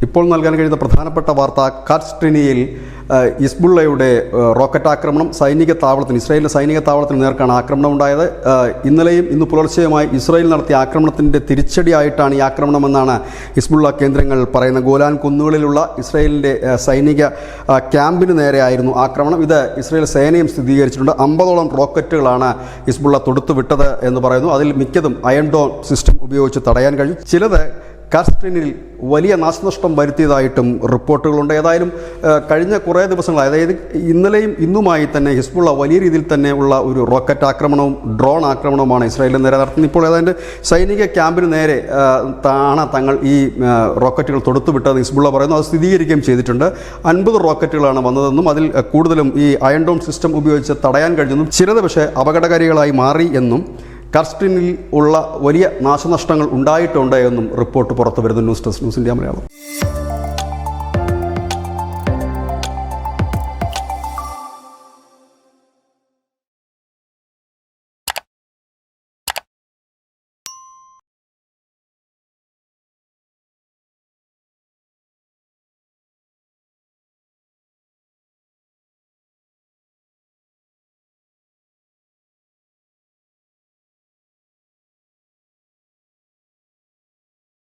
ഇപ്പോൾ നൽകാൻ കഴിയുന്ന പ്രധാനപ്പെട്ട വാർത്ത കർസ്ട്രിനിയിൽ ഹിസ്ബുള്ളയുടെ റോക്കറ്റ് ആക്രമണം ഇസ്രായേലിലെ സൈനിക താവളത്തിന് നേർക്കാണ് ആക്രമണം ഉണ്ടായത്. ഇന്നലെയും ഇന്ന് പുലർച്ചെയുമായി ഇസ്രായേൽ നടത്തിയ ആക്രമണത്തിൻ്റെ തിരിച്ചടിയായിട്ടാണ് ഈ ആക്രമണമെന്നാണ് ഹിസ്ബുള്ള കേന്ദ്രങ്ങൾ പറയുന്നത്. ഗോലാൻ കുന്നുകളിലുള്ള ഇസ്രായേലിൻ്റെ സൈനിക ക്യാമ്പിന് നേരെയായിരുന്നു ആക്രമണം. ഇത് ഇസ്രായേൽ സേനയും സ്ഥിരീകരിച്ചിട്ടുണ്ട്. 50ഓളം റോക്കറ്റുകളാണ് ഹിസ്ബുള്ള തൊടുത്തുവിട്ടത് എന്ന് പറയുന്നു. അതിൽ മിക്കതും അയൺ ഡോം സിസ്റ്റം ഉപയോഗിച്ച് തടയാൻ കഴിഞ്ഞു. ചിലത് കർസ്ട്രിനിൽ വലിയ നാശനഷ്ടം വരുത്തിയതായിട്ടും റിപ്പോർട്ടുകളുണ്ട്. ഏതായാലും കഴിഞ്ഞ കുറേ ദിവസങ്ങളായി, അതായത് ഇന്നലെയും ഇന്നുമായി തന്നെ ഹിസ്ബുള്ള വലിയ രീതിയിൽ തന്നെ ഉള്ള ഒരു റോക്കറ്റ് ആക്രമണവും ഡ്രോൺ ആക്രമണവുമാണ് ഇസ്രായേലിന് നേരെ നടത്തുന്നത്. ഇപ്പോൾ ഏതാണ്ട് സൈനിക ക്യാമ്പിന് നേരെ തങ്ങൾ ഈ റോക്കറ്റുകൾ തൊടുത്തുവിട്ടതെന്ന് ഹിസ്ബുള്ള പറയുന്നു. അത് സ്ഥിരീകരിക്കുകയും ചെയ്തിട്ടുണ്ട്. 50 റോക്കറ്റുകളാണ് വന്നതെന്നും അതിൽ കൂടുതലും ഈ അയൺ ഡോം സിസ്റ്റം ഉപയോഗിച്ച് തടയാൻ കഴിഞ്ഞെന്നും ചിലത് പക്ഷേ അപകടകാരികളായി മാറി എന്നും കർസ്ട്രിനിൽ ഉള്ള വലിയ നാശനഷ്ടങ്ങൾ ഉണ്ടായിട്ടുണ്ട് എന്നും റിപ്പോർട്ട് പുറത്തു വരുന്നു. News desk news India Malayalam.